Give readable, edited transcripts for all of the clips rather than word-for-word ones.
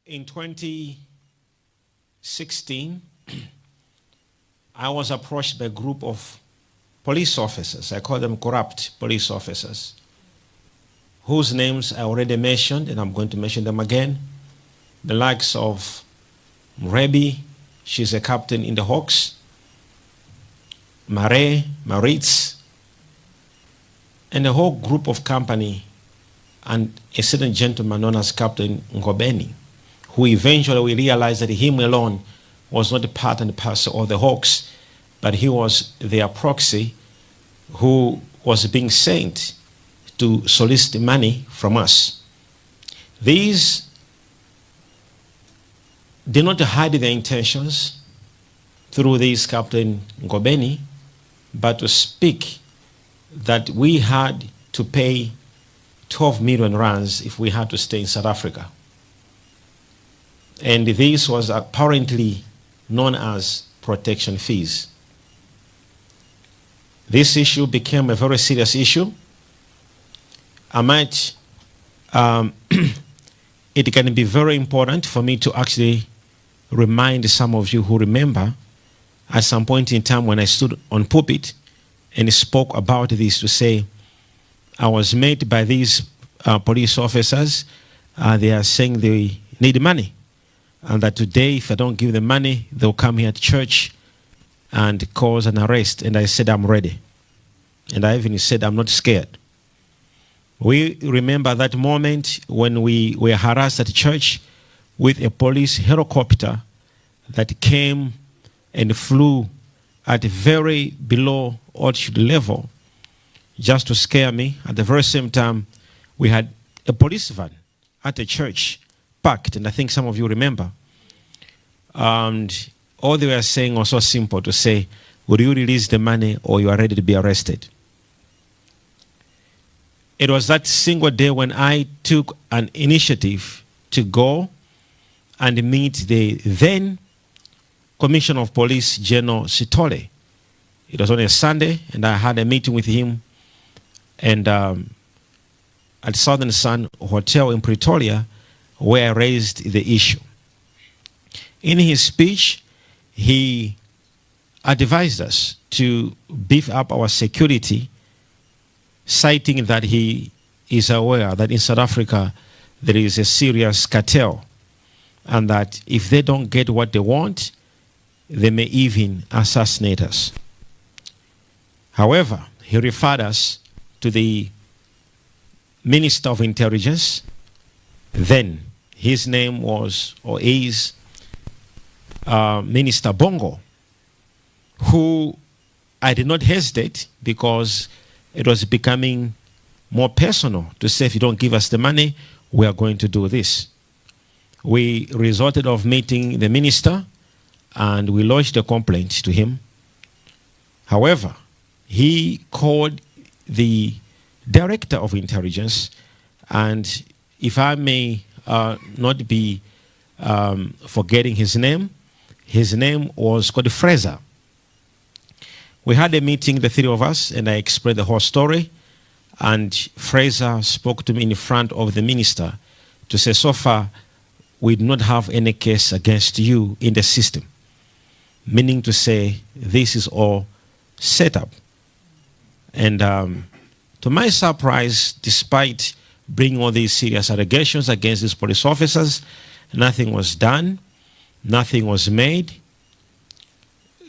In 2016, I was approached by a group of police officers. I call them corrupt police officers, whose names I already mentioned, and I'm going to mention them again. The likes of Mrebi, she's a captain in the Hawks, Maritz, and a whole group of company, and a certain gentleman known as Captain Ngobeni, who eventually we realized that him alone was not a part and parcel of the Hawks, but he was their proxy who was being sent to solicit money from us. These did not hide their intentions through this Captain Ngobeni, but to speak that we had to pay 12 million rands if we had to stay in South Africa. And this was apparently known as protection fees. This issue became a very serious issue. It can be very important for me to actually remind some of you who remember at some point in time when I stood on pulpit and spoke about this, to say I was met by these police officers. They are saying they need money, and that today if I don't give them money, they'll come here to church and cause an arrest. And I said, I'm ready. And I even said, I'm not scared. We remember that moment when we were harassed at church with a police helicopter that came and flew at a very below altitude level just to scare me. At the very same time, we had a police van at the church parked, and I think some of you remember. And all they were saying was so simple, to say, will you release the money or you are ready to be arrested? It was that single day when I took an initiative to go and meet the then Commissioner of Police, General Sitole. It was on a Sunday, and I had a meeting with him and at Southern Sun Hotel in Pretoria, where I raised the issue. In his speech, he advised us to beef up our security, citing that he is aware that in South Africa there is a serious cartel, and that if they don't get what they want, they may even assassinate us. However, he referred us to the Minister of Intelligence. Then his name was, or is, Minister Bongo, who I did not hesitate, because it was becoming more personal, to say, if you don't give us the money, we are going to do this. We resorted of meeting the minister, and we lodged a complaint to him. However, he called the Director of Intelligence, and if I may not be forgetting his name was called Fraser. We had a meeting, the three of us, and I explained the whole story, and Fraser spoke to me in front of the minister to say, so far, we do not have any case against you in the system. Meaning to say, this is all set up. And to my surprise, despite bringing all these serious allegations against these police officers, nothing was done, nothing was made.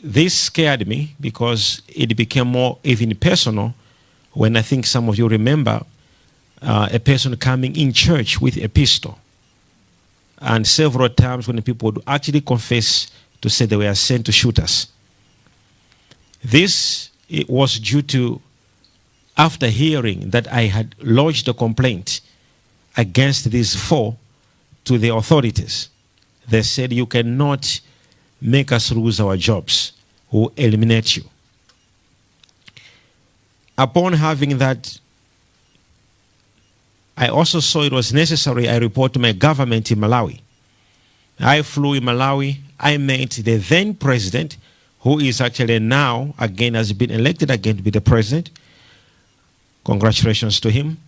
This scared me, because it became more even personal when I think some of you remember a person coming in church with a pistol. And several times when people would actually confess to say they were sent to shoot us. This was due to, after hearing that I had lodged a complaint against these four to the authorities. They said, you cannot make us lose our jobs. We'll eliminate you. Upon having that, I also saw it was necessary I report to my government in Malawi. I flew in Malawi. I met the then president, who is actually now, again, has been elected again to be the president. Congratulations to him.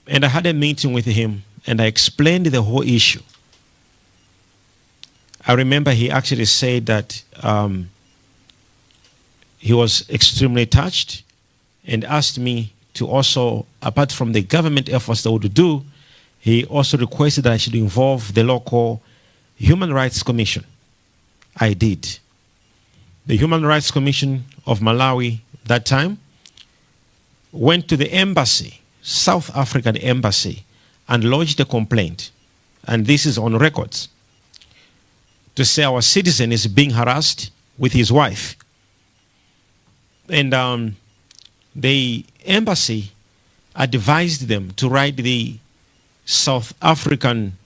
And I had a meeting with him, and I explained the whole issue. I remember he actually said that he was extremely touched and asked me to also, apart from the government efforts that would do, he also requested that I should involve the local Human Rights Commission. I did. The Human Rights Commission of Malawi that time went to the embassy, South African embassy, and lodged a complaint. And this is on records, to say our citizen is being harassed with his wife. And the embassy advised them to write the South African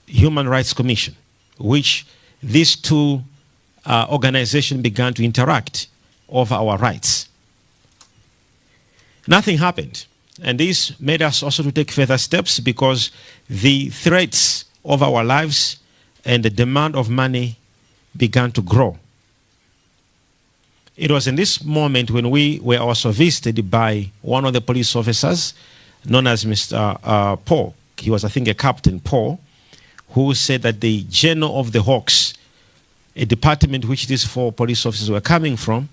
Human Rights Commission, which these two organizations began to interact over our rights. Nothing happened. And this made us also to take further steps, because the threats of our lives and the demand of money began to grow. It was in this moment when we were also visited by one of the police officers known as Mr. Paul. He was, I think, a Captain Paul, who said that the General of the Hawks, a department which these 4 police officers were coming from,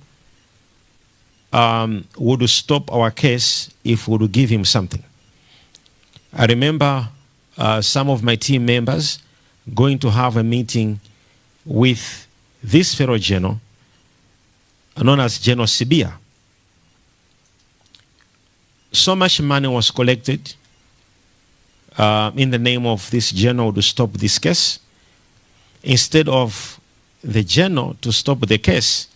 would stop our case if we would give him something. I remember some of my team members going to have a meeting with this fellow general, known as General Sibia. So much money was collected in the name of this general to stop this case. Instead of the general to stop the case,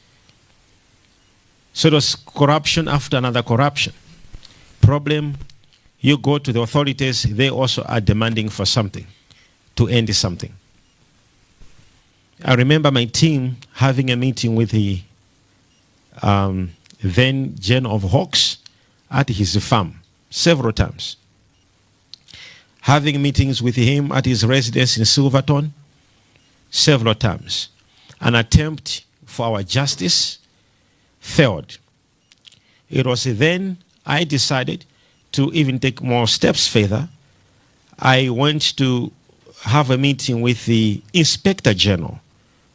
so it was corruption after another corruption. Problem, you go to the authorities, they also are demanding for something, to end something. I remember my team having a meeting with the then General of Hawks at his farm several times. Having meetings with him at his residence in Silverton several times. An attempt for our justice failed. It was then I decided to even take more steps further. I went to have a meeting with the Inspector General.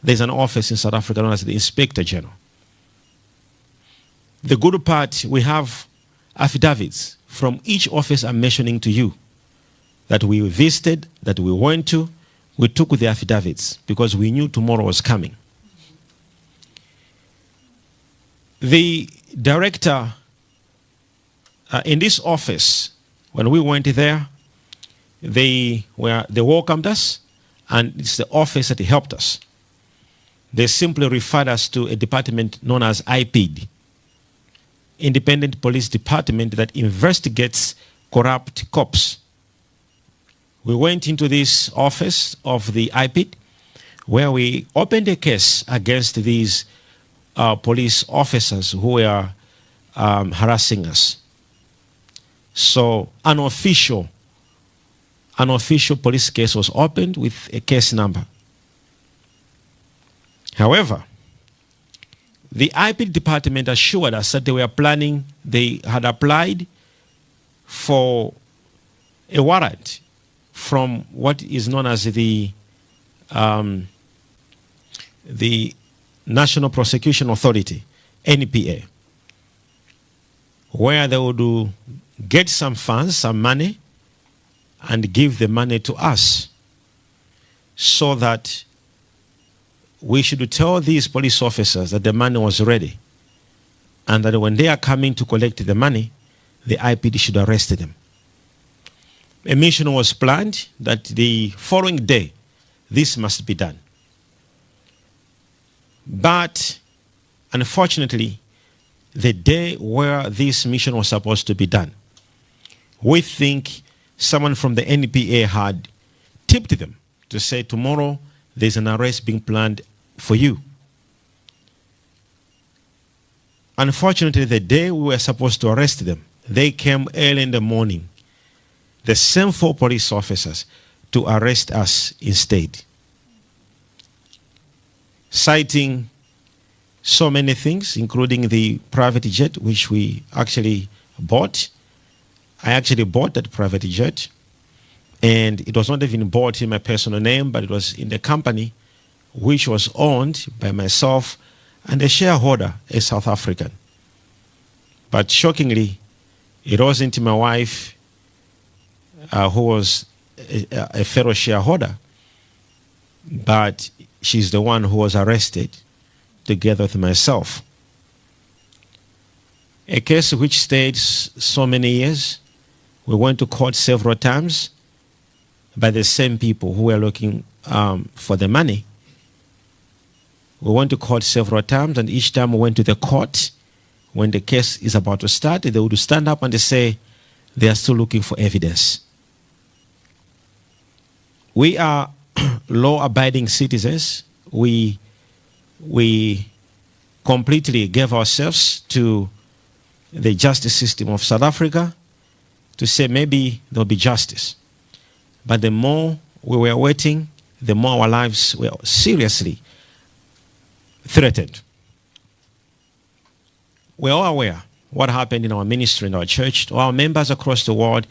There's an office in South Africa known as the Inspector General. The good part, we have affidavits from each office I'm mentioning to you that we visited, that we went to. We took the affidavits because we knew tomorrow was coming. The director in this office, when we went there, they welcomed us, and it's the office that helped us. They simply referred us to a department known as IPD, Independent Police Department, that investigates corrupt cops. We went into this office of the IPD, where we opened a case against these police officers who were harassing us. So an official police case was opened with a case number. However, the IPD department assured us that they were planning, they had applied for a warrant from what is known as the National Prosecution Authority, NPA, where they would get some funds, some money, and give the money to us so that we should tell these police officers that the money was ready, and that when they are coming to collect the money, the IPD should arrest them. A mission was planned that the following day, this must be done. But unfortunately, the day where this mission was supposed to be done, we think someone from the NPA had tipped them to say, tomorrow there's an arrest being planned for you. Unfortunately, the day we were supposed to arrest them, they came early in the morning, the same 4 police officers, to arrest us instead, citing so many things, including the private jet, which we actually bought. I actually bought that private jet, and it was not even bought in my personal name, but it was in the company which was owned by myself and a shareholder, a South African. But shockingly, it wasn't my wife who was a fellow shareholder, but she's the one who was arrested together with myself. A case which stayed so many years. We went to court several times by the same people who were looking for the money. We went to court several times, and each time we went to the court, when the case is about to start, they would stand up and they say they are still looking for evidence. We are law-abiding citizens. We completely gave ourselves to the justice system of South Africa to say maybe there'll be justice. But the more we were waiting, the more our lives were seriously threatened. We're all aware what happened in our ministry, in our church, to our members across the world.